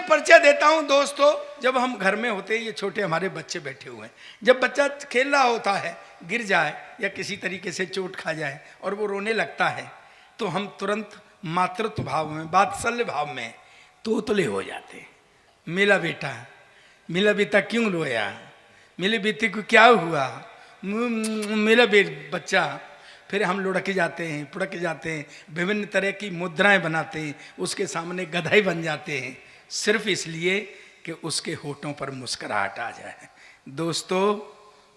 एक परिचय देता हूं दोस्तों। जब हम घर में होते हैं, ये छोटे हमारे बच्चे बैठे हुए हैं, जब बच्चा खेल रहा होता है, गिर जाए या किसी तरीके से चोट खा जाए और वो रोने लगता है, तो हम तुरंत मातृत्व भाव में, वात्सल्य भाव में तोतले हो जाते हैं। मेरा बेटा क्यों रोया, मेरे बेटे को क्या हुआ, मेरा बच्चा। फिर हम लुढ़क जाते हैं, पुढ़क जाते हैं, विभिन्न तरह की मुद्राएं बनाते हैं, उसके सामने गधाई बन जाते हैं, सिर्फ इसलिए कि उसके होठों पर मुस्कुराहट आ जाए। दोस्तों,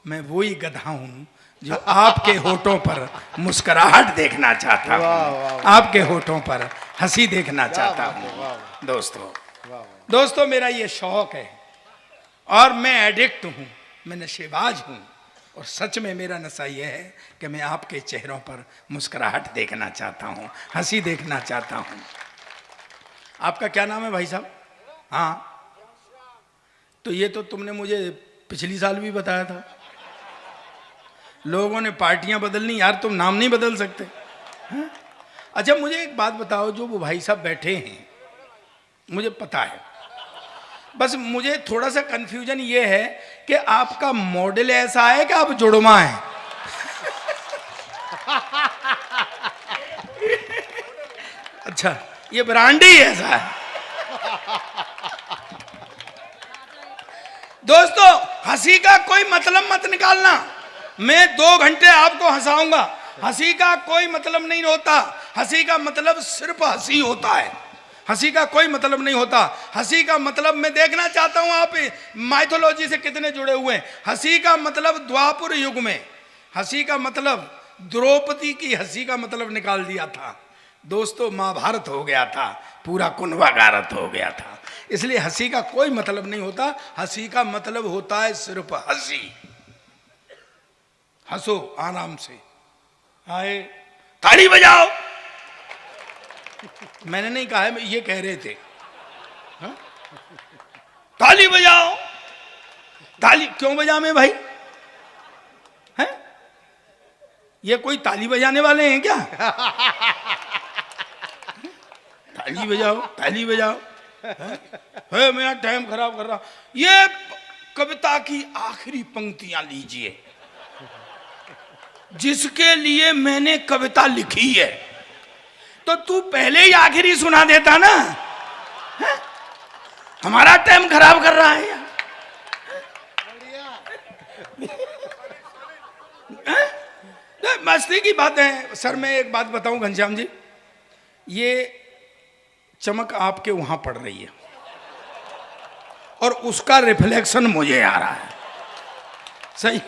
मैं वही गधा हूं जो आपके होठों पर मुस्कुराहट देखना चाहता हूं, आपके होठों पर हंसी देखना चाहता हूं। दोस्तों, मेरा ये शौक है और मैं एडिक्ट हूं, मैं नशेबाज हूं। और सच में मेरा नशा यह है कि मैं आपके चेहरों पर मुस्कुराहट देखना चाहता हूं, हंसी देखना चाहता हूं। आपका क्या नाम है भाई साहब? हाँ, तो ये तो तुमने मुझे पिछली साल भी बताया था। लोगों ने पार्टियां बदलनी, यार तुम नाम नहीं बदल सकते? हाँ? अच्छा, मुझे एक बात बताओ, जो वो भाई साहब बैठे हैं, मुझे पता है, बस मुझे थोड़ा सा कंफ्यूजन ये है कि आपका मॉडल ऐसा है कि आप जुड़वा हैं? अच्छा, ये ब्रांड ही ऐसा है। दोस्तों, हंसी का कोई मतलब मत निकालना। मैं 2 घंटे आपको हंसाऊंगा, हंसी का कोई मतलब नहीं होता। हंसी का मतलब सिर्फ हंसी होता है, हंसी का कोई मतलब नहीं होता। हंसी का मतलब, मैं देखना चाहता हूं आप माइथोलॉजी से कितने जुड़े हुए हैं। हंसी का मतलब द्वापर युग में, हंसी का मतलब द्रौपदी की हंसी का मतलब निकाल दिया था। दोस्तों, महाभारत हो गया था, पूरा कुंभगारत हो गया था। इसलिए हंसी का कोई मतलब नहीं होता। हंसी का मतलब होता है सिर्फ हंसी। हंसो आराम से, आए ताली बजाओ। मैंने नहीं कहा है, ये कह रहे थे। हा? ताली बजाओ। ताली क्यों बजावे भाई? हैं? ये कोई ताली बजाने वाले हैं क्या? ताली बजाओ, ताली बजाओ। है मेरा टाइम खराब कर रहा। ये कविता की आखिरी पंक्तियां लीजिए, जिसके लिए मैंने कविता लिखी है। तो तू पहले ही आखिरी सुना देता ना, है? हमारा टाइम खराब कर रहा है यार। मस्ती की बात है सर। मैं एक बात बताऊं घनश्याम जी, ये चमक आपके वहां पड़ रही है और उसका रिफ्लेक्शन मुझे आ रहा है। सही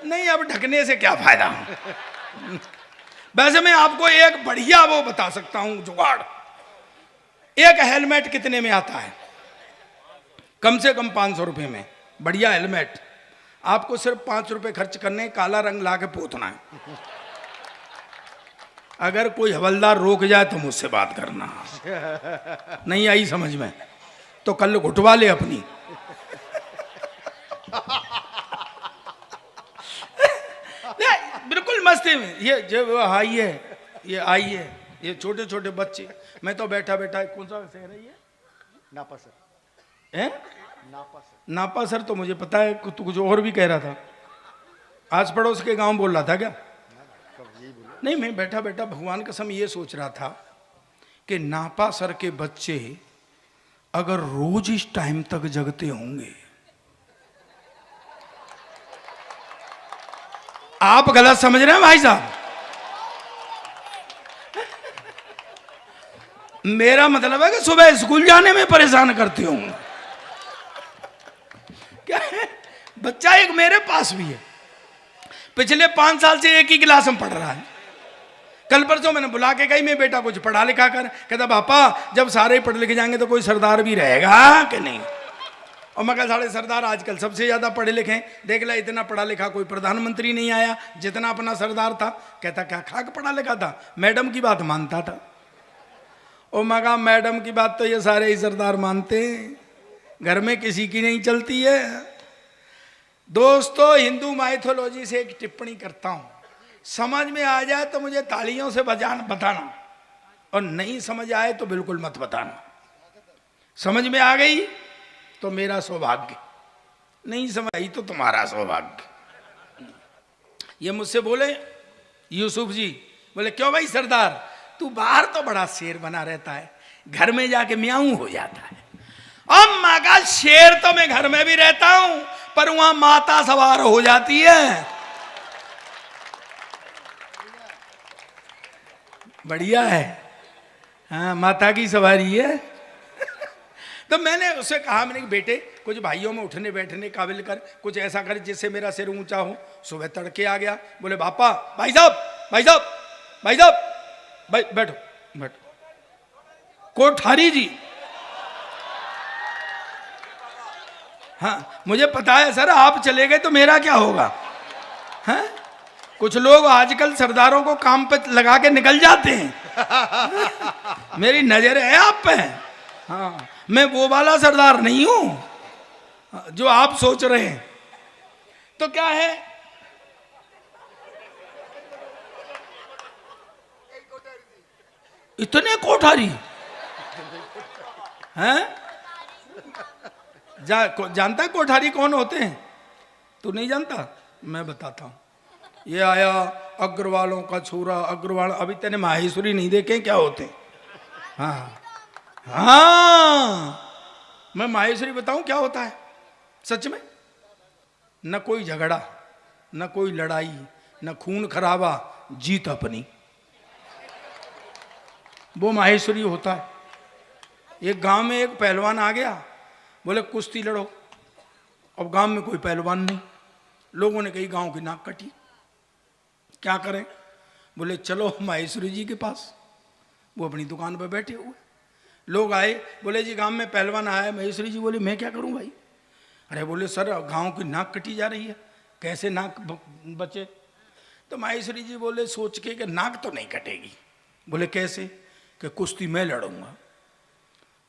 नहीं, अब ढकने से क्या फायदा। वैसे मैं आपको एक बढ़िया वो बता सकता हूं जुगाड़। एक हेलमेट कितने में आता है? कम से कम 500 रुपए में बढ़िया हेलमेट। आपको सिर्फ 5 रुपए खर्च करने, काला रंग ला के पोतना है। अगर कोई हवलदार रोक जाए तो मुझसे बात करना। नहीं आई समझ में तो कल घुटवा ले अपनी। बिल्कुल मस्ती में। ये जो आई है, ये आई है, ये छोटे छोटे बच्चे। मैं तो बैठा बैठा, कौन सा शहर है ये? नापा सर। हैं? नापा सर। नापा सर तो मुझे पता है, तू कुछ और भी कह रहा था। आस पड़ोस के गांव बोल रहा था क्या? नहीं, मैं बैठा बैठा भगवान कसम ये सोच रहा था कि नापा सर के बच्चे अगर रोज इस टाइम तक जगते होंगे। आप गलत समझ रहे हैं भाई साहब। मेरा मतलब है कि सुबह स्कूल जाने में परेशान करते होंगे। क्या है? बच्चा एक मेरे पास भी है, पिछले 5 साल से एक ही क्लास में पढ़ रहा है। कल परसों मैंने बुला के कही, मैं बेटा कुछ पढ़ा लिखा कर। कहता पापा जब सारे पढ़ लिखे जाएंगे तो कोई सरदार भी रहेगा कि नहीं? और मैं कहा सारे सरदार आजकल सबसे ज्यादा पढ़े लिखे हैं। देख ला, इतना पढ़ा लिखा कोई प्रधानमंत्री नहीं आया जितना अपना सरदार था। कहता क्या खाक पढ़ा लिखा था, मैडम की बात मानता था। और मैं कहा मैडम की बात तो ये सारे ही सरदार मानते हैं, घर में किसी की नहीं चलती है। दोस्तों, हिंदू माइथोलॉजी से एक टिप्पणी करता हूं, समझ में आ जाए तो मुझे तालियों से बताना। और नहीं समझ आए तो बिल्कुल मत बताना। समझ में आ गई तो मेरा सौभाग्य, नहीं समझ आई तो तुम्हारा सौभाग्य। ये मुझसे बोले यूसुफ जी, बोले क्यों भाई सरदार, तू बाहर तो बड़ा शेर बना रहता है, घर में जाके म्याऊं हो जाता है। अब माँ शेर तो मैं घर में भी रहता हूं, पर वहां माता सवार हो जाती है। बढ़िया है, हाँ माता की सवारी है। तो मैंने उससे कहा, मैंने कि बेटे कुछ भाइयों में उठने बैठने काबिल कर, कुछ ऐसा कर जिससे मेरा सिर ऊंचा हो। सुबह तड़के आ गया, बोले पापा, भाई साहब भाई साहब भाई साहब, भाई बैठो बैठो। कोठारी जी, हाँ मुझे पता है सर, आप चले गए तो मेरा क्या होगा। हाँ कुछ लोग आजकल सरदारों को काम पे लगा के निकल जाते हैं। मेरी नजर है आप पे। हाँ मैं वो वाला सरदार नहीं हूं जो आप सोच रहे हैं। तो क्या है, इतने कोठारी हैं? जानता है कोठारी कौन होते हैं? तू नहीं जानता? मैं बताता हूं। ये आया अग्रवालों का छोरा, अग्रवाल। अभी तेने माहेश्वरी नहीं देखे क्या होते? हाँ हाँ मैं माहेश्वरी बताऊं क्या होता है सच में। न कोई झगड़ा, न कोई लड़ाई, न खून खराबा, जीत अपनी, वो माहेश्वरी होता है। एक गांव में एक पहलवान आ गया, बोले कुश्ती लड़ो। अब गांव में कोई पहलवान नहीं, लोगों ने कही गांव की नाक कटी, क्या करें? बोले चलो माहेश्वरी जी के पास। वो अपनी दुकान पर बैठे हुए, लोग आए, बोले जी गांव में पहलवान आया है। महेश्वरी जी बोले मैं क्या करूं भाई? अरे बोले सर गांव की नाक कटी जा रही है, कैसे नाक बचे? तो माहेश्वरी जी बोले सोच के कि नाक तो नहीं कटेगी। बोले कैसे? कि कुश्ती मैं लड़ूंगा।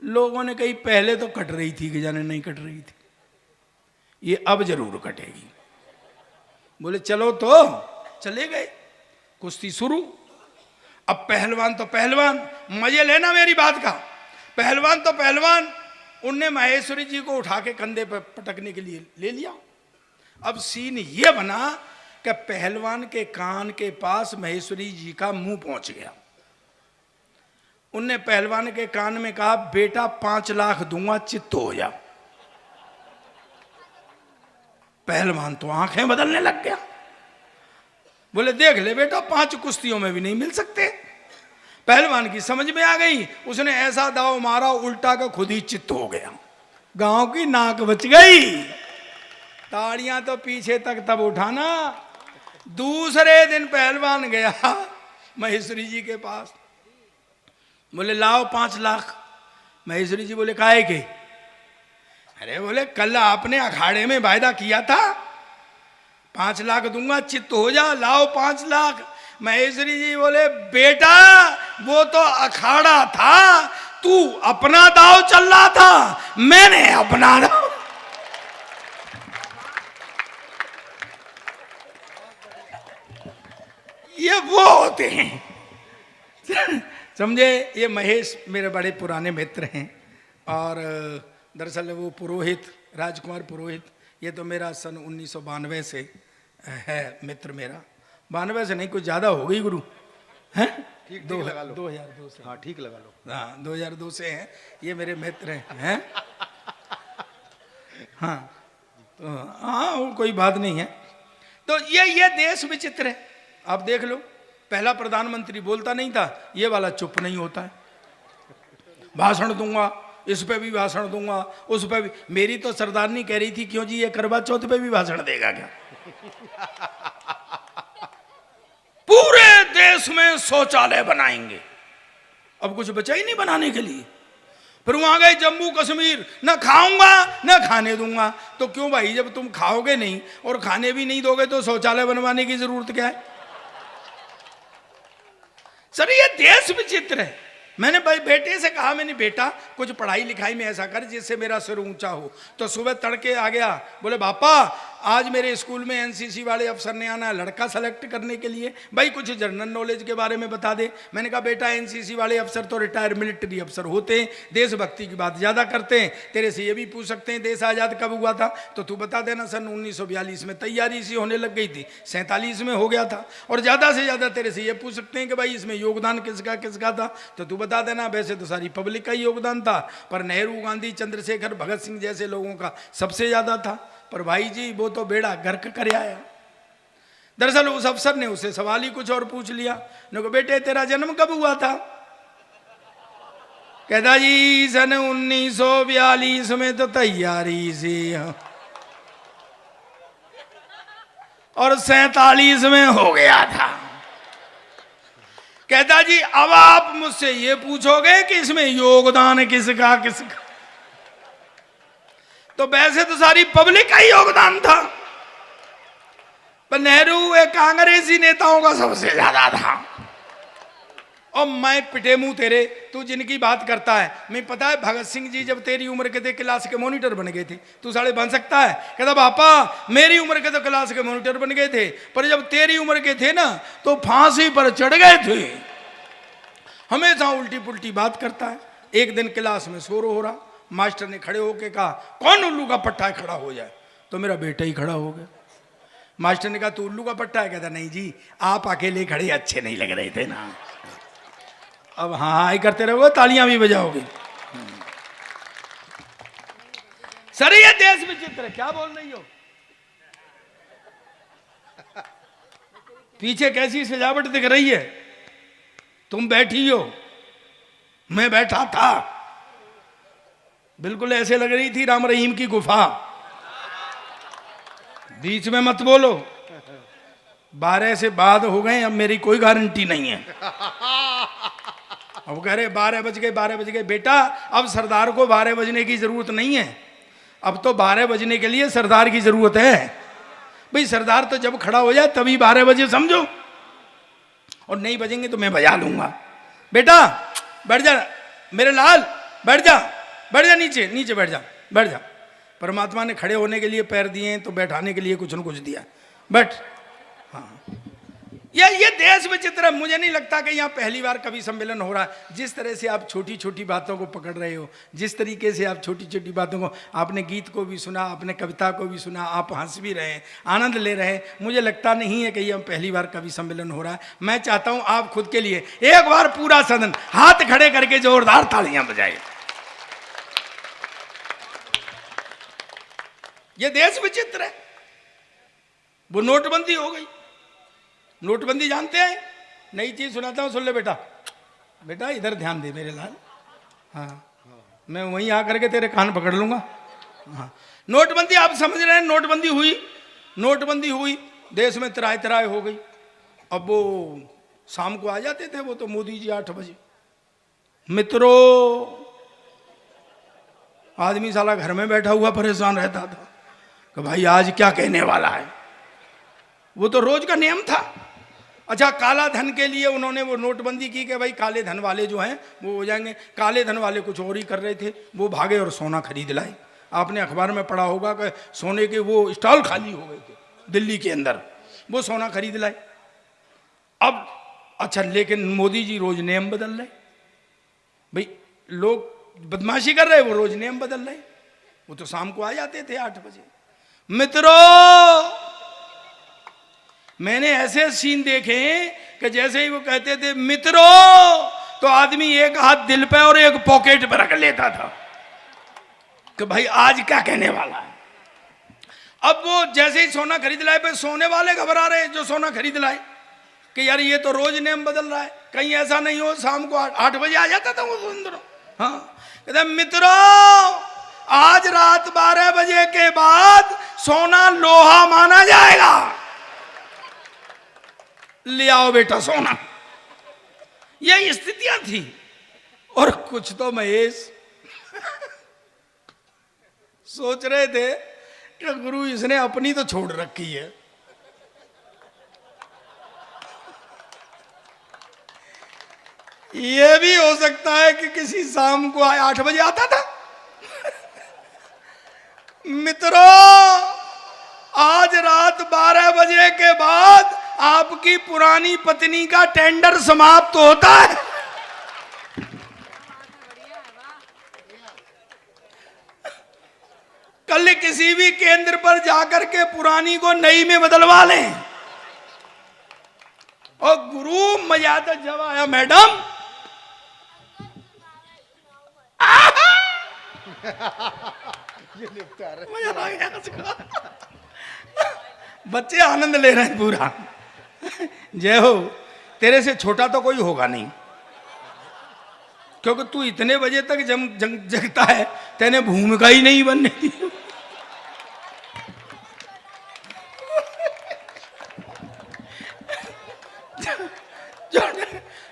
लोगों ने कही पहले तो कट रही थी कि जाने नहीं कट रही थी, ये अब जरूर कटेगी। बोले चलो, तो चले गए, कुश्ती शुरू। अब पहलवान तो पहलवान, मजे लेना मेरी बात का, पहलवान तो पहलवान, उनने माहेश्वरी जी को उठा के कंधे पर पटकने के लिए ले लिया। अब सीन ये बना कि पहलवान के कान के पास महेश्वरी जी का मुंह पहुंच गया। उनने पहलवान के कान में कहा, बेटा 5 लाख दूंगा, चित्त हो जा। पहलवान तो आंखें बदलने लग गया, बोले देख ले बेटा, 5 कुश्तियों में भी नहीं मिल सकते। पहलवान की समझ में आ गई, उसने ऐसा दाव मारा उल्टा का खुद ही चित्त हो गया, गांव की नाक बच गई। ताड़ियां तो पीछे तक तब उठाना। दूसरे दिन पहलवान गया महेश्वरी जी के पास, बोले लाओ 5 लाख। महेश्वरी जी बोले काहे के? अरे बोले कल आपने अखाड़े में वायदा किया था 5 लाख दूंगा, चित्त हो जा, लाओ 5 लाख। महेश्वरी जी बोले बेटा वो तो अखाड़ा था, तू अपना दाव चल रहा था, मैंने अपना दाव। ये वो होते हैं समझे। ये महेश मेरे बड़े पुराने मित्र हैं, और दरअसल वो पुरोहित, राजकुमार पुरोहित, ये तो मेरा सन 1992 से है मित्र मेरा। 92 से नहीं, कुछ ज़्यादा हो गई गुरु, हैं? ठीक लगा लो, 2002 से। हाँ ठीक लगा लो, हाँ 2002 से हैं ये मेरे मित्र हैं। हाँ तो हाँ वो कोई बात नहीं है। तो ये देश विचित्र है, आप देख लो। पहला प्रधानमंत्री बोलता नहीं था, ये वाला चुप नहीं होता है, भाषण दूंगा, इस पे भी भाषण दूंगा, उस पे भी। मेरी तो सरदारनी कह रही थी क्यों जी ये करवा चौथ पे भी भाषण देगा क्या? पूरे देश में शौचालय बनाएंगे, अब कुछ बचा ही नहीं बनाने के लिए। फिर वहां गए जम्मू कश्मीर, न खाऊंगा न खाने दूंगा। तो क्यों भाई, जब तुम खाओगे नहीं और खाने भी नहीं दोगे तो शौचालय बनवाने की जरूरत क्या है? सर ये देश विचित्र है। मैंने भाई बेटे से कहा, मैंने बेटा कुछ पढ़ाई लिखाई में ऐसा कर जिससे मेरा सिर ऊंचा हो। तो सुबह तड़के आ गया, बोले पापा आज मेरे स्कूल में एनसीसी वाले अफसर ने आना है लड़का सेलेक्ट करने के लिए, भाई कुछ जनरल नॉलेज के बारे में बता दे। मैंने कहा बेटा एनसीसी वाले अफसर तो रिटायर्ड मिलिट्री अफसर होते हैं, देशभक्ति की बात ज़्यादा करते हैं। तेरे से ये भी पूछ सकते हैं देश आज़ाद कब हुआ था, तो तू बता देना सन 1942 में तैयारी सी होने लग गई थी, 47 में हो गया था। और ज़्यादा से ज़्यादा तेरे से ये पूछ सकते हैं कि भाई इसमें योगदान किसका किसका था, तो तू बता देना वैसे तो सारी पब्लिक का ही योगदान था, पर नेहरू, गांधी, चंद्रशेखर, भगत सिंह जैसे लोगों का सबसे ज़्यादा था। पर भाई जी वो तो बेड़ा गर्क कर आया। दरअसल उस अफसर ने उसे सवाल ही कुछ और पूछ लिया। ने कहा बेटे तेरा जन्म कब हुआ था? कहता जी सन 1942 में तो तैयारी सी और 47 में हो गया था। कहता जी अब आप मुझसे ये पूछोगे कि इसमें योगदान किसका किसका, तो वैसे तो सारी पब्लिक का ही योगदान था, पर नेहरू एक कांग्रेसी नेताओं का सबसे ज्यादा था। और मैं पिटे मुंह तेरे, तू जिनकी बात करता है, मैं पता है भगत सिंह जी जब तेरी उम्र के थे क्लास के मॉनिटर बन गए थे, तू साले बन सकता है? कहता पापा मेरी उम्र के तो क्लास के मॉनिटर बन गए थे, पर जब तेरी उम्र के थे ना तो फांसी पर चढ़ गए थे। हमेशा उल्टी पुल्टी बात करता है। एक दिन क्लास में शोर हो रहा, मास्टर ने खड़े होके कहा कौन उल्लू का पट्टा है खड़ा हो जाए, तो मेरा बेटा ही खड़ा हो गया। मास्टर ने कहा तू उल्लू का पट्टा है? कहता नहीं जी आप अकेले खड़े अच्छे नहीं लग रहे थे ना। अब हाँ हाँ ही करते रहोगे, तालियां भी बजाओगे। सर ये देश विचित्र है, क्या बोल रही हो? पीछे कैसी सजावट दिख रही है? तुम बैठी हो, मैं बैठा था, बिल्कुल ऐसे लग रही थी राम रहीम की गुफा। बीच में मत बोलो, 12 से बाद हो गए, अब मेरी कोई गारंटी नहीं है। अब कह रहे 12 बज गए 12 बज गए। बेटा अब सरदार को 12 बजने की जरूरत नहीं है, अब तो 12 बजने के लिए सरदार की जरूरत है। भाई सरदार तो जब खड़ा हो जाए तभी 12 बजे समझो, और नहीं बजेंगे तो मैं बजा लूंगा। बेटा बैठ जा मेरे लाल, बैठ जा बैठ जा, नीचे नीचे बैठ जा बैठ जा। परमात्मा ने खड़े होने के लिए पैर दिए हैं तो बैठाने के लिए कुछ न कुछ दिया, बैठ। हाँ ये देश विचित्र है। मुझे नहीं लगता कि यहाँ पहली बार कभी सम्मेलन हो रहा है। जिस तरह से आप छोटी छोटी बातों को पकड़ रहे हो, जिस तरीके से आप छोटी छोटी बातों को, आपने गीत को भी सुना, आपने कविता को भी सुना, आप हंस भी रहे हैं, आनंद ले रहे हैं, मुझे लगता नहीं है कि यह पहली बार कभी सम्मेलन हो रहा है। मैं चाहता हूँ आप खुद के लिए एक बार पूरा सदन हाथ खड़े करके जोरदार तालियां बजाए। ये देश विचित्र है। वो नोटबंदी हो गई, नोटबंदी जानते हैं? नई चीज सुनाता हूं, सुन ले बेटा। बेटा इधर ध्यान दे मेरे लाल। हाँ मैं वहीं आकर के तेरे कान पकड़ लूंगा। हाँ नोटबंदी आप समझ रहे हैं, नोटबंदी हुई, नोटबंदी हुई, देश में तराय तराय हो गई। अब वो शाम को आ जाते थे वो तो मोदी जी 8 बजे। मित्रों आदमी साला घर में बैठा हुआ परेशान रहता था कि भाई आज क्या कहने वाला है। वो तो रोज का नियम था। अच्छा काला धन के लिए उन्होंने वो नोटबंदी की कि भाई काले धन वाले जो हैं वो हो जाएंगे। काले धन वाले कुछ और ही कर रहे थे, वो भागे और सोना खरीद लाए। आपने अखबार में पढ़ा होगा कि सोने के वो स्टॉल खाली हो गए थे दिल्ली के अंदर, वो सोना खरीद लाए। अब अच्छा लेकिन मोदी जी रोज नियम बदल रहे। भाई लोग बदमाशी कर रहे, वो रोज नियम बदल रहे। वो तो शाम को आ जाते थे 8 बजे। मित्रों मैंने ऐसे सीन देखे कि जैसे ही वो कहते थे मित्रों तो आदमी एक हाथ दिल पे और एक पॉकेट पे रख लेता था कि भाई आज क्या कहने वाला है। अब वो जैसे ही सोना खरीद लाए पे सोने वाले घबरा रहे जो सोना खरीद लाए कि यार ये तो रोज नियम बदल रहा है, कहीं ऐसा नहीं हो शाम को 8 बजे आ जाता था वो अंदर। हाँ कहते मित्रों आज रात 12 बजे के बाद सोना लोहा माना जाएगा, ले आओ बेटा सोना। यही स्थितियां थी। और कुछ तो महेश सोच रहे थे कि गुरु इसने अपनी तो छोड़ रखी है, ये भी हो सकता है कि किसी शाम को 8 बजे आता था। मित्रों आज रात 12 बजे के बाद आपकी पुरानी पत्नी का टेंडर समाप्त होता है। कल किसी भी केंद्र पर जाकर के पुरानी को नई में बदलवा लें। और गुरु मजा तो जब आया मैडम, मजा आ गया उसको। बच्चे आनंद ले रहे हैं पूरा। जय हो, तेरे से छोटा तो कोई होगा नहीं, क्योंकि तू इतने बजे तक जगता है, तेने भूमिका ही नहीं बनने दी।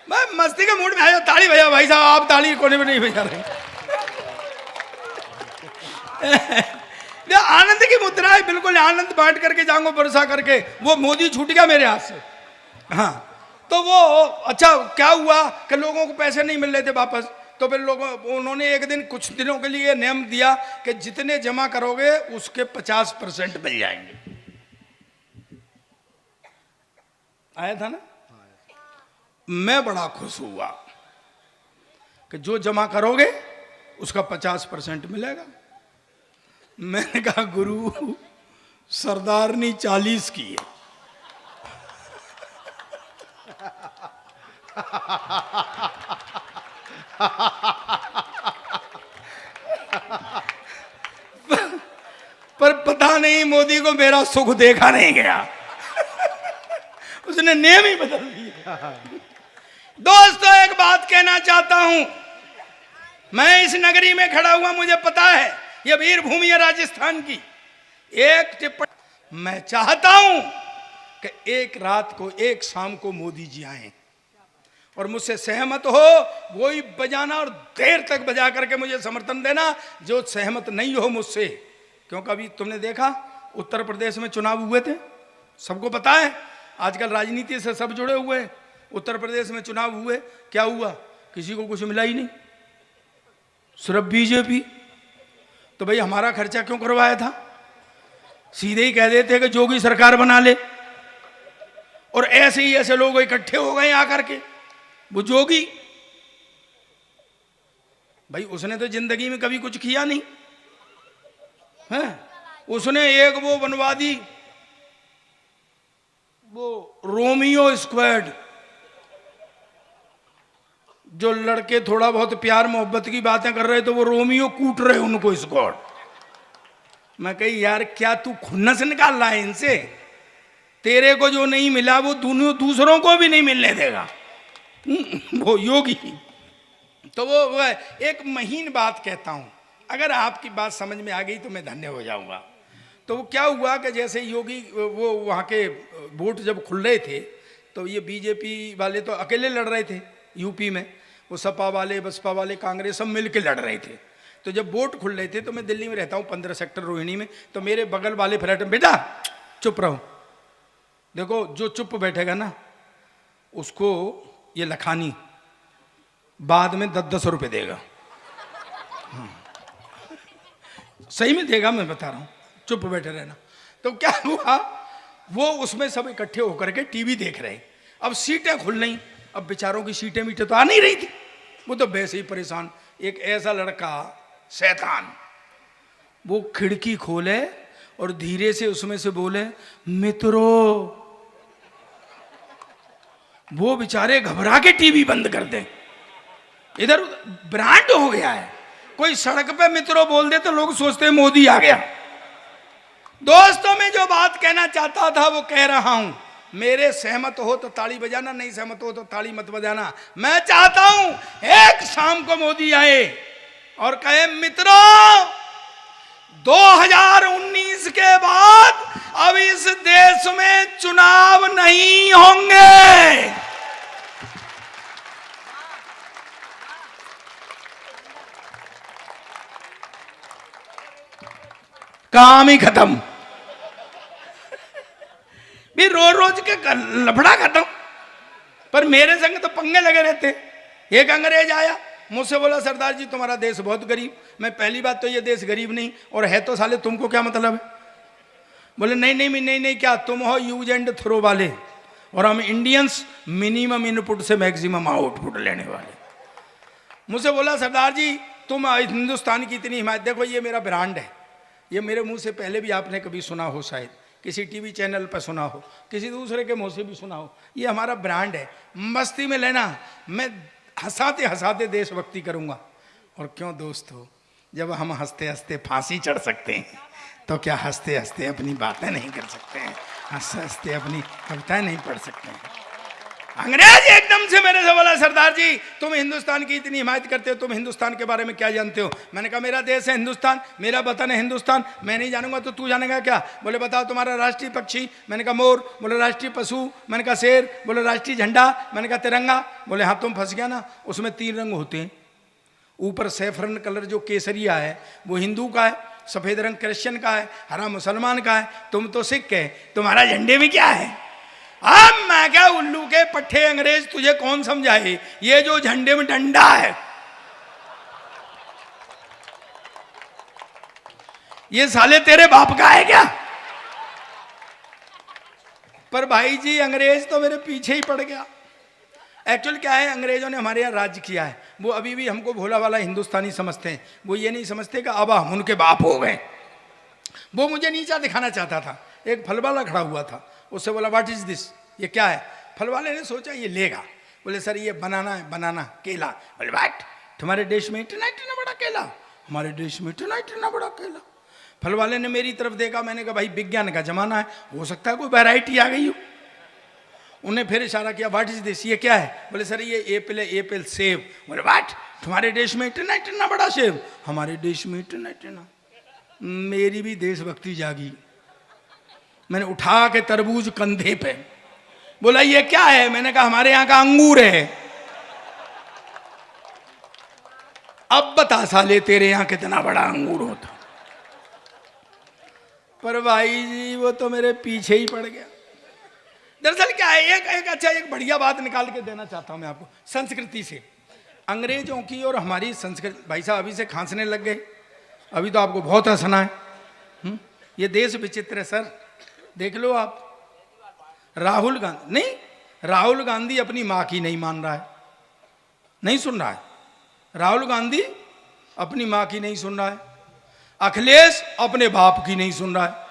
मैं मस्ती के मूड में आया, ताली बजा भाई साहब, आप ताली कोने में नहीं बजा रहे। आनंद की मुद्रा है, बिल्कुल आनंद बांट करके जाऊंगा बरसा करके। वो मोदी छूट गया मेरे हाथ से। हाँ, तो वो अच्छा क्या हुआ कि लोगों को पैसे नहीं मिल रहे थे वापस, तो फिर उन्होंने एक दिन कुछ दिनों के लिए नियम दिया कि जितने जमा करोगे उसके 50% मिल जाएंगे। आया था ना? मैं बड़ा खुश हुआ कि जो जमा करोगे उसका 50% मिलेगा। मैंने कहा गुरु, सरदारनी 40 की है। पर पता नहीं मोदी को मेरा सुख देखा नहीं गया। उसने नेम ही बदल दिया। दोस्तों, एक बात कहना चाहता हूं, मैं इस नगरी में खड़ा हुआ, मुझे पता है यह वीर भूमि है राजस्थान की। एक टिप्पणी मैं चाहता हूं कि एक रात को, एक शाम को मोदी जी आए और मुझसे सहमत हो वही बजाना और देर तक बजा करके मुझे समर्थन देना। जो सहमत नहीं हो मुझसे, क्योंकि अभी तुमने देखा उत्तर प्रदेश में चुनाव हुए थे, सबको पता है, आजकल राजनीति से सब जुड़े हुए हैं। उत्तर प्रदेश में चुनाव हुए, क्या हुआ? किसी को कुछ मिला ही नहीं, सिर्फ बीजेपी। तो भाई हमारा खर्चा क्यों करवाया था? सीधे ही कह देते कि जोगी सरकार बना ले। और ऐसे ही ऐसे लोग इकट्ठे हो गए आकर के, वो जोगी। भाई उसने तो जिंदगी में कभी कुछ किया नहीं है। उसने एक वो बनवा दी, वो रोमियो स्क्वाड, जो लड़के थोड़ा बहुत प्यार मोहब्बत की बातें कर रहे तो वो रोमियो कूट रहे उनको स्क्वाड। मैं कही यार क्या तू खुन्नस निकाल रहा है इनसे? तेरे को जो नहीं मिला वो दूसरों को भी नहीं मिलने देगा। वो योगी। तो वो एक महीन बात कहता हूं, अगर आपकी बात समझ में आ गई तो मैं धन्य हो जाऊंगा। तो वो क्या हुआ कि जैसे योगी वो वहाँ के वोट जब खुल रहे थे तो ये बीजेपी वाले तो अकेले लड़ रहे थे यूपी में, वो सपा वाले, बसपा वाले, कांग्रेस सब मिल के लड़ रहे थे। तो जब वोट खुल रहे थे तो मैं दिल्ली में रहता हूँ 15 सेक्टर रोहिणी में, तो मेरे बगल वाले फ्लैट में, बेटा चुप रहो, देखो जो चुप बैठेगा ना उसको ये लखानी बाद में 10-10 रुपये देगा। हाँ। सही में देगा, मैं बता रहा हूँ, चुप बैठे रहना। तो क्या हुआ, वो उसमें सब इकट्ठे होकर के टीवी देख रहे। अब सीटें खुल रही, अब बेचारों की सीटें मीटें तो आ नहीं रही थी, वो तो वैसे ही परेशान। एक ऐसा लड़का शैतान, वो खिड़की खोले और धीरे से उसमें से बोले, मित्रों। वो बेचारे घबरा के टीवी बंद कर दे। इधर ब्रांड हो गया है, कोई सड़क पे मित्रों बोल दे तो लोग सोचते हैं मोदी आ गया। दोस्तों, मैं जो बात कहना चाहता था वो कह रहा हूं। मेरे सहमत हो तो ताली बजाना, नहीं सहमत हो तो ताली मत बजाना। मैं चाहता हूं एक शाम को मोदी आए और कहे, मित्रों 2019 के बाद अब इस देश में चुनाव नहीं होंगे। काम ही खत्म, भी रोज रोज के लफड़ा खत्म। पर मेरे संग तो पंगे लगे रहते। एक अंग्रेज आया, मुझसे बोला, सरदार जी तुम्हारा देश बहुत गरीब। मैं पहली बात तो ये देश गरीब नहीं, और है तो साले तुमको क्या मतलब है? बोले नहीं नहीं नहीं नहीं, क्या तुम हो यूज एंड थ्रो वाले और हम इंडियंस मिनिमम इनपुट से मैक्सिमम आउटपुट लेने वाले। मुझसे बोला सरदार जी तुम हिंदुस्तान की इतनी हिमायत, देखो ये मेरा ब्रांड है, ये मेरे मुंह से पहले भी आपने कभी सुना हो, शायद किसी टीवी चैनल पर सुना हो, किसी दूसरे के मुंह से भी सुना हो, ये हमारा ब्रांड है। मस्ती में लेना, मैं हंसाते हंसाते देशभक्ति करूंगा। और क्यों दोस्तों, जब हम हंसते हंसते फांसी चढ़ सकते हैं तो क्या हंसते हंसते अपनी बातें नहीं कर सकते हैं, हंसते हंसते अपनी कविताएं नहीं पढ़ सकते हैं। अंग्रेज एकदम से मेरे से बोला सरदार जी तुम हिंदुस्तान की इतनी हिमायत करते हो, तुम हिंदुस्तान के बारे में क्या जानते हो? मैंने कहा मेरा देश है हिंदुस्तान, मेरा वतन है हिंदुस्तान, मैं नहीं जानूंगा तो तू जानेगा क्या? बोले बताओ तुम्हारा राष्ट्रीय पक्षी? मैंने कहा मोर। बोले राष्ट्रीय पशु? मैंने कहा शेर। बोले राष्ट्रीय झंडा? मैंने कहा तिरंगा। बोले हाँ तुम फंस गया ना, उसमें 3 रंग होते हैं, ऊपर सैफरन कलर जो केसरिया है वो हिंदू का है, सफेद रंग क्रिश्चियन का है, हरा मुसलमान का है, तुम तो सिख है, तुम्हारा झंडे में क्या है? अब मैं क्या उल्लू के पट्टे अंग्रेज तुझे कौन समझाए, ये जो झंडे में डंडा है ये साले तेरे बाप का है क्या? पर भाई जी अंग्रेज तो मेरे पीछे ही पड़ गया। एक्चुअल क्या है, अंग्रेजों ने हमारे यहाँ राज्य किया है, वो अभी भी हमको भोला वाला हिंदुस्तानी समझते हैं, वो ये नहीं समझते कि अब हम उनके बाप हो गए। वो मुझे नीचा दिखाना चाहता था। एक फल वाला खड़ा हुआ था, उससे बोला व्हाट इज दिस, ये क्या है? फल वाले ने सोचा ये लेगा, बोले सर ये बनाना है, बनाना केला। बोले व्हाट, तुम्हारे देश में इतना इतना बड़ा केला? हमारे देश में इतना इतना बड़ा केला। फल वाले ने मेरी तरफ देखा, मैंने कहा भाई विज्ञान का जमाना है, हो सकता है कोई वैरायटी आ गई हो। उन्हें फिर इशारा किया व्हाट इज दिस, ये क्या है? बोले सर ये एप्पल है, एप्पल। सेब? बोले व्हाट, तुम्हारे देश में इतना इतना बड़ा सेब? हमारे देश में इतना इतना। मेरी भी देशभक्ति जागी, मैंने उठा के तरबूज कंधे पे, बोला ये क्या है? मैंने कहा हमारे यहाँ का अंगूर है। अब बता साले तेरे यहाँ कितना बड़ा अंगूर होता। पर भाई जी वो तो मेरे पीछे ही पड़ गया। दरअसल क्या है, एक बढ़िया बात निकाल के देना चाहता हूं मैं आपको संस्कृति से, अंग्रेजों की और हमारी संस्कृति। भाई साहब अभी से खांसने लग गए, अभी तो आपको बहुत हंसना है। ये देश विचित्र है सर, देख लो आप। राहुल गांधी नहीं, राहुल गांधी अपनी माँ की नहीं मान रहा है, नहीं सुन रहा है। राहुल गांधी अपनी माँ की नहीं सुन रहा है, अखिलेश अपने बाप की नहीं सुन रहा है,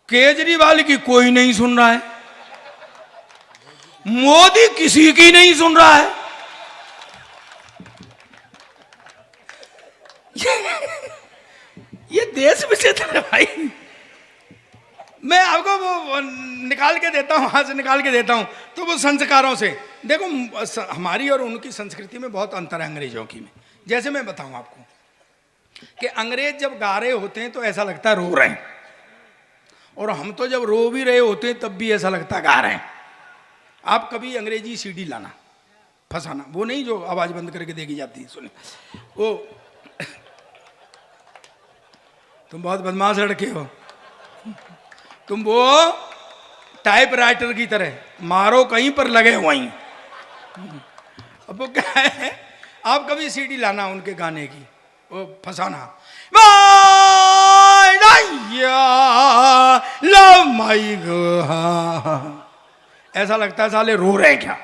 केजरीवाल की कोई नहीं सुन रहा है, मोदी किसी की नहीं सुन रहा है। ये देश विचित्र है भाई। मैं आपको वो निकाल के देता हूं, वहां से निकाल के देता हूं, तो वो संस्कारों से देखो, हमारी और उनकी संस्कृति में बहुत अंतर है अंग्रेजों की में। जैसे मैं बताऊं आपको कि अंग्रेज जब गा रहे होते हैं तो ऐसा लगता है रो रहे हैं, और हम तो जब रो भी रहे होते हैं तब भी ऐसा लगता है गा रहे हैं। आप कभी अंग्रेजी सीडी लाना, फंसाना, वो नहीं जो आवाज बंद करके देखी जाती है, सुनिए वो। तुम बहुत बदमाश लड़के हो, तुम वो टाइप राइटर की तरह मारो कहीं पर लगे वहीं। अब वो क्या है, आप कभी सीडी लाना उनके गाने की, वो फंसाना, ऐसा लगता है साले रो रहे क्या।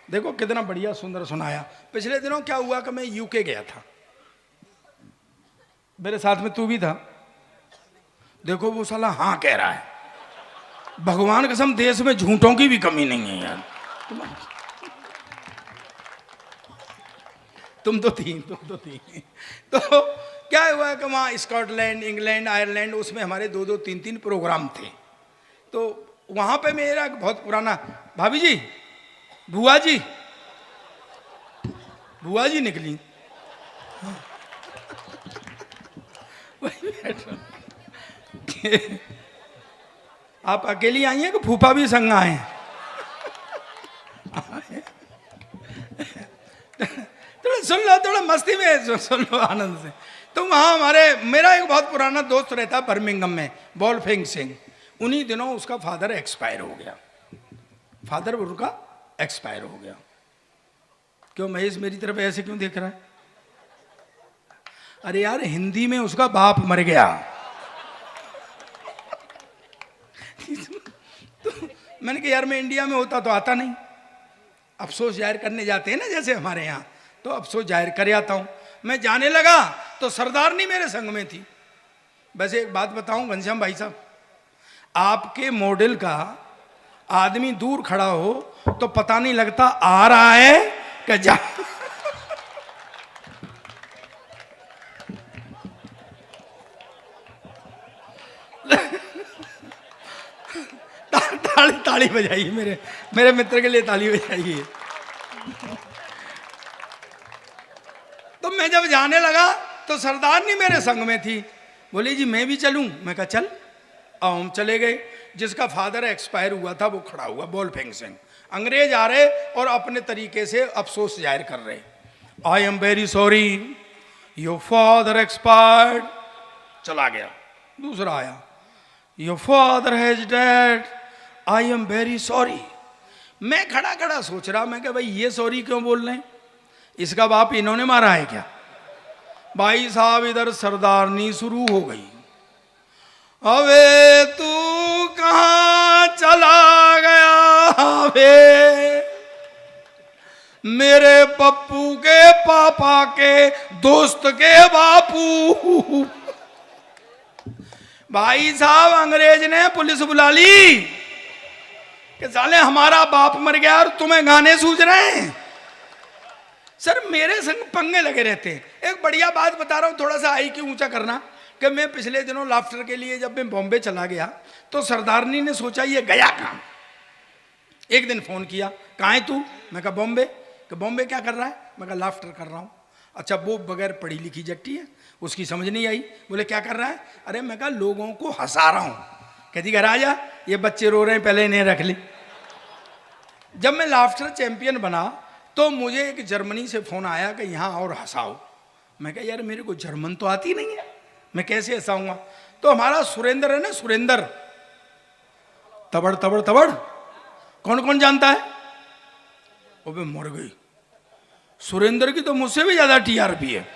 देखो कितना बढ़िया सुंदर सुनाया। पिछले दिनों क्या हुआ कि मैं यूके गया था, मेरे साथ में तू भी था। देखो वो साला हाँ कह रहा है, भगवान कसम देश में झूठों की भी कमी नहीं है यार। तुम तो थी। तो क्या हुआ कि वहाँ स्कॉटलैंड, इंग्लैंड, आयरलैंड, उसमें हमारे 2-2, 3-3 प्रोग्राम थे। तो वहाँ पे मेरा बहुत पुराना भाभी जी, बुआ जी निकली। आप अकेली आई हैं कि फूफा भी संग आए हैं? थोड़ा सुन लो, थोड़ा मस्ती में सुन लो, आनंद से। तो वहाँ मेरा एक बहुत पुराना दोस्त रहता है बर्मिंघम में, बॉलफिंग सिंह। उन्हीं दिनों उसका फादर एक्सपायर हो गया, फादर उनका एक्सपायर हो गया। क्यों महेश मेरी तरफ ऐसे क्यों देख रहा है? अरे यार हिंदी में उसका बाप मर गया। मैंने कहा यार मैं इंडिया में होता तो आता नहीं, अफसोस जाहिर करने जाते हैं ना जैसे हमारे यहाँ, तो अफसोस जाहिर कर आता हूँ। मैं जाने लगा तो सरदारनी मेरे संग में थी। वैसे एक बात बताऊं घनश्याम भाई साहब, आपके मॉडल का आदमी दूर खड़ा हो तो पता नहीं लगता आ रहा है कि जा। ताली ताली बजाइए, मेरे मित्र के लिए ताली बजाइए। तो मैं जब जाने लगा तो सरदारनी मेरे संग में थी, बोली जी मैं भी चलूं। मैं कहा चल। और हम चले गए। जिसका फादर एक्सपायर हुआ था वो खड़ा हुआ बॉल फेंक से, अंग्रेज आ रहे और अपने तरीके से अफसोस जाहिर कर रहे। I am very sorry your father expired. चला गया। दूसरा आया, your father has dead, I am very sorry. मैं खड़ा खड़ा सोच रहा, मैं क्या भाई ये सॉरी क्यों बोल रहे हैं, इसका बाप इन्होंने मारा है क्या। भाई साहब इधर सरदारनी शुरू हो गई, अबे तू कहाँ चला गया वे, मेरे पप्पू के पापा के दोस्त के बापू। भाई साहब अंग्रेज ने पुलिस बुला ली कि साले हमारा बाप मर गया और तुम्हें गाने सूझ रहे हैं। सर मेरे संग पंगे लगे रहते हैं। एक बढ़िया बात बता रहा हूं, थोड़ा सा आई क्यों ऊंचा करना, कि मैं पिछले दिनों लाफ्टर के लिए जब मैं बॉम्बे चला गया तो सरदारनी ने सोचा ये गया कहाँ। एक दिन फोन किया, कहाँ है तू। मैं कहा बॉम्बे। कि बॉम्बे क्या कर रहा है। मैं कहा लाफ्टर कर रहा हूँ। अच्छा वो बगैर पढ़ी लिखी जट्टी है, उसकी समझ नहीं आई। बोले क्या कर रहा है। अरे मैं कहा लोगों को हंसा रहा हूँ। कहती घर आ जा, ये बच्चे रो रहे हैं पहले इन्हें रख ली। जब मैं लाफ्टर चैंपियन बना तो मुझे एक जर्मनी से फोन आया कि यहाँ और हंसाओ। मैं कहा यार मेरे को जर्मन तो आती नहीं है, मैं कैसे हंसाऊंगा। तो हमारा सुरेंद्र है ना, सुरेंद्र, तबड़ तबड़ तबड़, कौन कौन जानता है। वो मैं मर गई। सुरेंद्र की तो मुझसे भी ज्यादा टीआरपी है।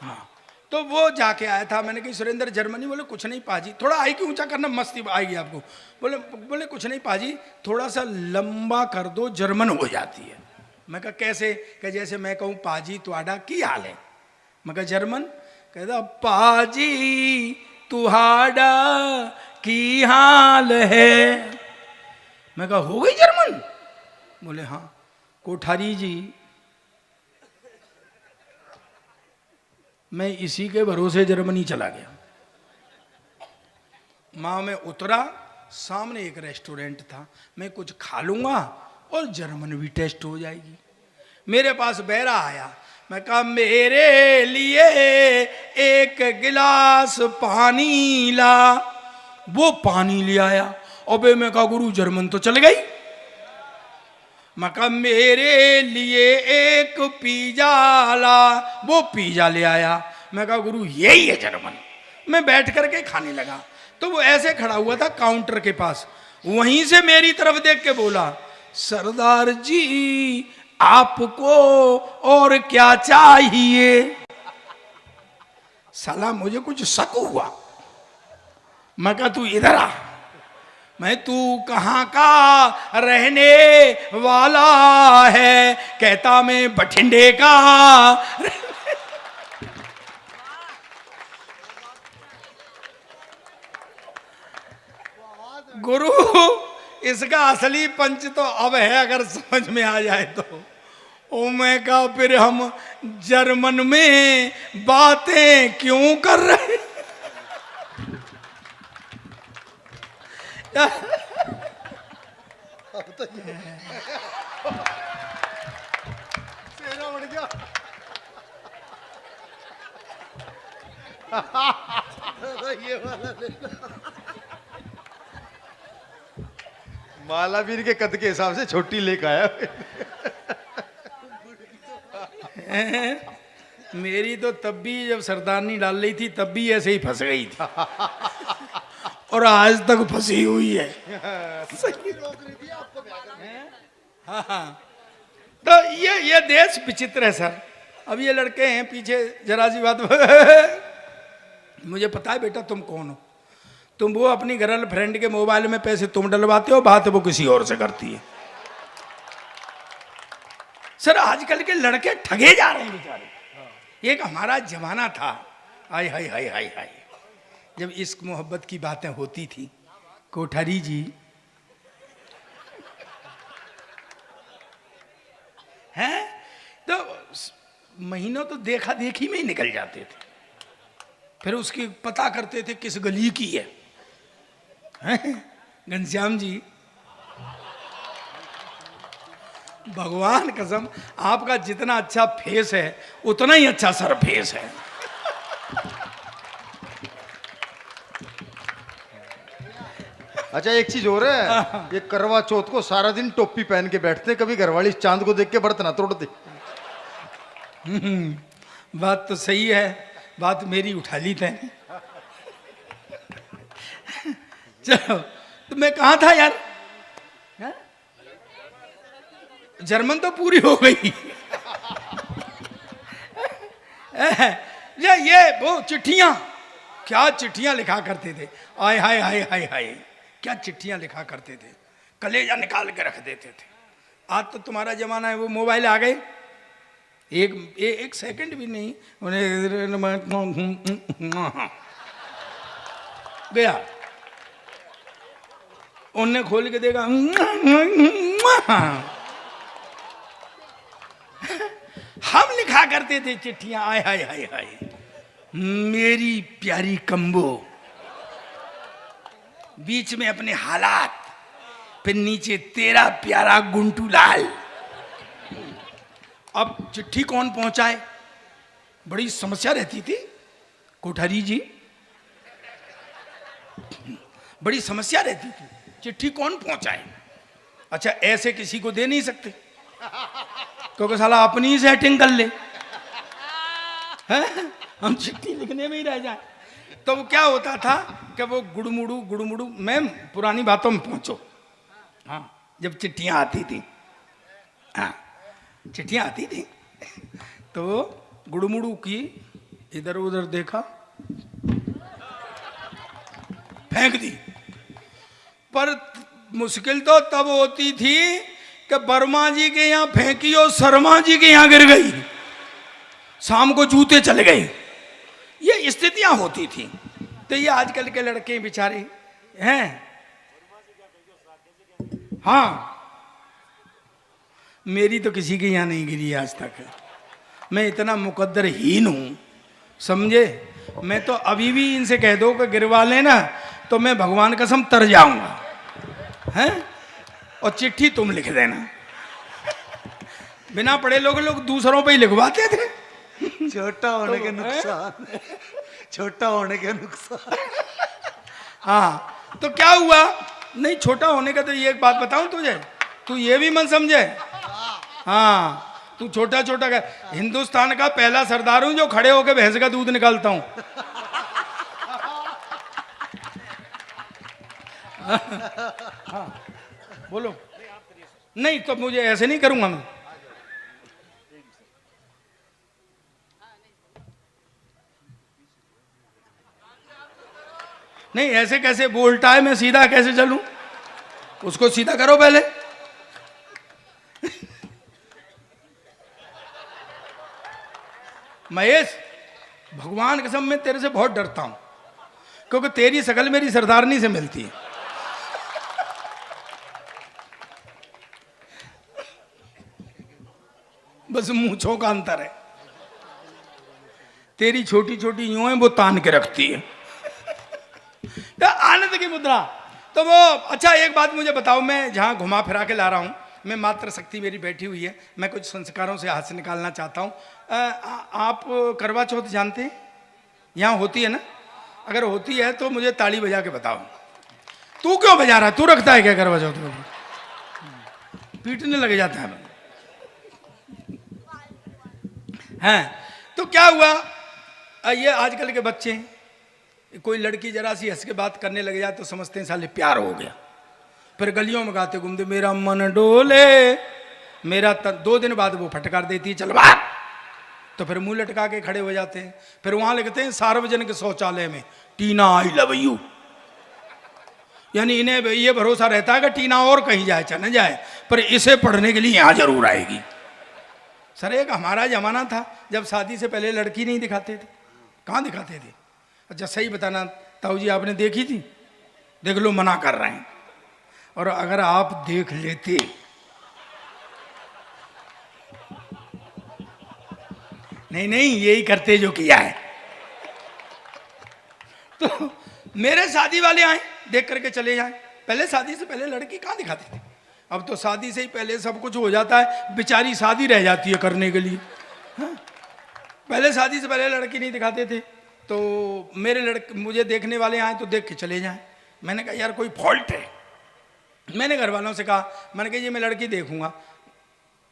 हाँ तो वो जाके आया था। मैंने कहा सुरेंद्र जर्मनी। बोले कुछ नहीं पाजी, थोड़ा आई क्यों ऊंचा करना, मस्ती आएगी आपको। बोले कुछ नहीं पाजी, थोड़ा सा लंबा कर दो जर्मन हो जाती है। मैं कहा कैसे। कि जैसे मैं कहूँ पाजी तुहाडा की हाल है। मैं कहा जर्मन। कहता पाजी तुहाडा की हाल है। मैं कहा हो गई जर्मन। बोले हाँ। कोठारी जी मैं इसी के भरोसे जर्मनी चला गया। माँ में उतरा, सामने एक रेस्टोरेंट था, मैं कुछ खा लूंगा और जर्मन भी टेस्ट हो जाएगी। मेरे पास बैरा आया। मैं कहा मेरे लिए एक गिलास पानी ला। वो पानी ले आया। अबे मैं कहा गुरु जर्मन तो चल गई। मैं कहा मेरे लिए एक पिज्जा ला। वो पिज्जा ले आया। मैं कहा गुरु यही है जर्मन। मैं बैठ करके खाने लगा तो वो ऐसे खड़ा हुआ था काउंटर के पास, वहीं से मेरी तरफ देख के बोला सरदार जी आपको और क्या चाहिए। साला मुझे कुछ शक हुआ। मैं कहा तू इधर आ। मैं तू कहाँ का रहने वाला है। कहता मैं बठिंडे का। गुरु इसका असली पंच तो अब है, अगर समझ में आ जाए तो। ओ मैं कहा फिर हम जर्मन में बातें क्यों कर रहे। मालावीर के कद के हिसाब से छोटी लेकर आया। मेरी तो तब भी जब सरदारनी डाल रही थी तब भी ऐसे ही फंस गई थी और आज तक फंसी हुई है। हाँ हाँ तो ये देश विचित्र है सर। अब ये लड़के हैं पीछे, जरा सी बात मुझे पता है बेटा तुम कौन हो। तुम वो अपनी गर्लफ्रेंड के मोबाइल में पैसे तुम डलवाते हो, बात वो किसी और से करती है। सर आजकल के लड़के ठगे जा रहे हैं बेचारे। एक हमारा जमाना था, हाय हाय हाय हाय हाय, जब इश्क मोहब्बत की बातें होती थी। कोठारी जी हैं, तो महीनों तो देखा देखी में ही निकल जाते थे। फिर उसकी पता करते थे किस गली की है, घनश्याम जी भगवान कसम, आपका जितना अच्छा फेस है उतना ही अच्छा सर फेस है। अच्छा एक चीज और है, ये करवा चौथ को सारा दिन टोपी पहन के बैठते, कभी घरवाली चांद को देख के व्रत ना तोड़ दे। बात तो सही है, बात मेरी उठा ली थे। चलो तो मैं कहाँ था यार, है? जर्मन तो पूरी हो गई। ये वो चिट्ठियां, क्या चिट्ठियां लिखा करते थे, आय हाय हाय हाय हाय, क्या चिट्ठियां लिखा करते थे, कलेजा निकाल के रख देते थे। आज तो तुम्हारा जमाना है, वो मोबाइल आ गए, एक सेकंड भी नहीं गया, उन्हें खोल के देगा। हम लिखा करते थे चिट्ठियां, आय हाय हाय हाय, मेरी प्यारी कम्बो, बीच में अपने हालात, फिर नीचे तेरा प्यारा गुंटू लाल। अब चिट्ठी कौन पहुंचाए, बड़ी समस्या रहती थी कोठारी जी, बड़ी समस्या रहती थी, चिट्ठी कौन पहुंचाए। अच्छा ऐसे किसी को दे नहीं सकते क्योंकि साला अपनी ही सेटिंग कर ले, हैं? हम चिट्ठी लिखने में ही रह जाए। तो वो क्या होता था कि वो गुड़मुड़ू, मैम पुरानी बातों में पहुंचो। हाँ जब चिट्ठियां आती थी, हाँ चिट्ठियां आती थी, तो गुड़मुड़ू की, इधर उधर देखा, फेंक दी। पर मुश्किल तो तब होती थी कि वर्मा जी के यहाँ फेंकी और शर्मा जी के यहाँ गिर गई, शाम को जूते चले गए, ये स्थितियां होती थी। तो ये आजकल के लड़के बेचारे हैं, हाँ मेरी तो किसी के यहाँ नहीं गिरी आज तक, मैं इतना मुकद्दरहीन हूं समझे। मैं तो अभी भी इनसे कह दो कि गिरवा लेना तो मैं भगवान कसम तर जाऊंगा, हैं? और चिट्ठी तुम लिख देना। बिना पढ़े लोग दूसरों पे ही लिखवाते थे। छोटा होने के नुकसान, छोटा होने के नुकसान। हाँ तो क्या हुआ, नहीं छोटा होने का तो ये एक बात बताऊं तुझे, तू ये भी मत समझे। हाँ तू छोटा छोटा का, हिंदुस्तान का पहला सरदार हूं जो खड़े होकर भैंस का दूध निकालता हूं। हाँ बोलो, नहीं तो मुझे ऐसे नहीं करूंगा मैं। नहीं ऐसे कैसे बोलता है, मैं सीधा कैसे चलूं, उसको सीधा करो पहले। महेश भगवान कसम मैं तेरे से बहुत डरता हूं, क्योंकि तेरी शकल मेरी सरदारनी से मिलती है। बस मूंछों का अंतर है, तेरी छोटी छोटी यूं है, वो तान के रखती है। तो आनंद की मुद्रा। तो वो अच्छा एक बात मुझे बताओ, मैं जहां घुमा फिरा के ला रहा हूं, मैं मात्र शक्ति मेरी बैठी हुई है, मैं कुछ संस्कारों से हाथ से निकालना चाहता हूं। आप करवा चौथ जानते हैं, यहाँ होती है ना? अगर होती है तो मुझे ताली बजा के बताओ। तू क्यों बजा रहा है, तू रखता है क्या करवा चौथ को? पीटने लग जाता है। हैं तो क्या हुआ, ये आजकल के बच्चे, कोई लड़की जरा सी हंस के बात करने लग जाए तो समझते हैं साले प्यार हो गया, फिर गलियों में गाते घूमते मेरा मन डोले मेरा तन। 2 दिन बाद वो फटकार देती है चल बाहर, तो फिर मुंह लटका के खड़े हो जाते हैं। फिर वहां लिखते हैं सार्वजनिक शौचालय में टीना आई लव यू। यानी इन्हें ये भरोसा रहता है कि टीना और कहीं जाए चले जाए, पर इसे पढ़ने के लिए यहाँ जरूर आएगी। सर एक हमारा जमाना था जब शादी से पहले लड़की नहीं दिखाते थे। कहाँ दिखाते थे? अच्छा सही बताना ताऊ जी, आपने देखी थी? देख लो, मना कर रहे हैं। और अगर आप देख लेते, नहीं नहीं यही करते जो किया है। तो मेरे शादी वाले आए, देख करके चले जाए। पहले शादी से पहले लड़की कहाँ दिखाते थे? अब तो शादी से ही पहले सब कुछ हो जाता है, बेचारी शादी रह जाती है करने के लिए। हाँ? पहले शादी से पहले लड़की नहीं दिखाते थे। तो मेरे लड़के मुझे देखने वाले आए तो देख के चले जाएं। मैंने कहा यार कोई फॉल्ट है? मैंने घर वालों से कहा, मैंने कहा ये मैं लड़की देखूंगा।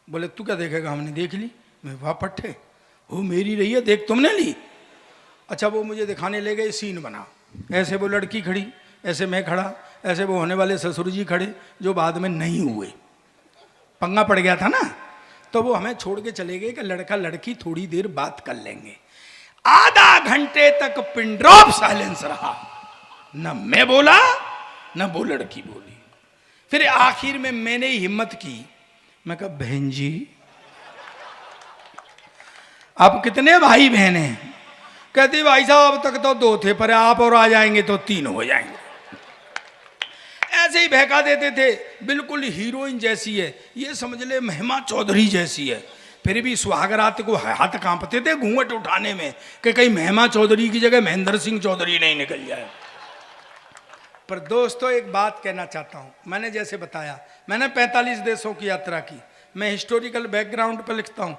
बोले तू क्या देखेगा? हमने देख ली। मैं वाह पट्टे, वो मेरी रही है, देख तुमने ली? अच्छा वो मुझे दिखाने ले गए, सीन बना। ऐसे वो लड़की खड़ी, ऐसे मैं खड़ा, ऐसे वो होने वाले ससुर जी खड़े, जो बाद में नहीं हुए। पंगा पड़ गया था ना। तो वो हमें छोड़ के चले गए कि लड़का लड़की थोड़ी देर बात कर लेंगे। आधा घंटे तक पिन ड्रॉप साइलेंस रहा, न मैं बोला न वो लड़की बोली। फिर आखिर में मैंने ही हिम्मत की, मैं कहा बहन जी आप कितने भाई बहन हैं? कहती भाई साहब अब तक तो 2 थे, पर आप और आ जाएंगे तो 3 हो जाएंगे। ऐसे ही बहका देते थे। बिल्कुल हीरोइन जैसी है, ये समझ ले महिमा चौधरी जैसी है। फिर भी सुहागरात को हाथ कांपते थे घूंघट उठाने में कि कहीं महिमा चौधरी की जगह महेंद्र सिंह चौधरी नहीं निकल जाए। पर दोस्तों एक बात कहना चाहता हूं। मैंने जैसे बताया, मैंने 45 देशों की यात्रा की। मैं हिस्टोरिकल बैकग्राउंड पर लिखता हूं।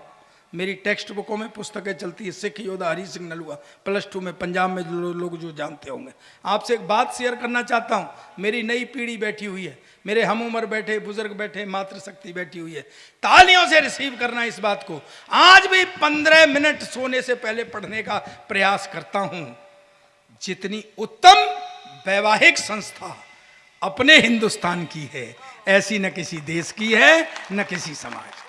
मेरी टेक्स्ट बुकों में पुस्तकें चलती है। सिख योद्धा हरी सिंह नलुआ +2 में पंजाब में लोग जो जानते होंगे। आपसे एक बात शेयर करना चाहता हूं। मेरी नई पीढ़ी बैठी हुई है, मेरे हम उम्र बैठे बुजुर्ग बैठे, मातृशक्ति बैठी हुई है। तालियों से रिसीव करना इस बात को। आज भी 15 मिनट सोने से पहले पढ़ने का प्रयास करता हूं। जितनी उत्तम वैवाहिक संस्था अपने हिंदुस्तान की है, ऐसी न किसी देश की है न किसी समाज की।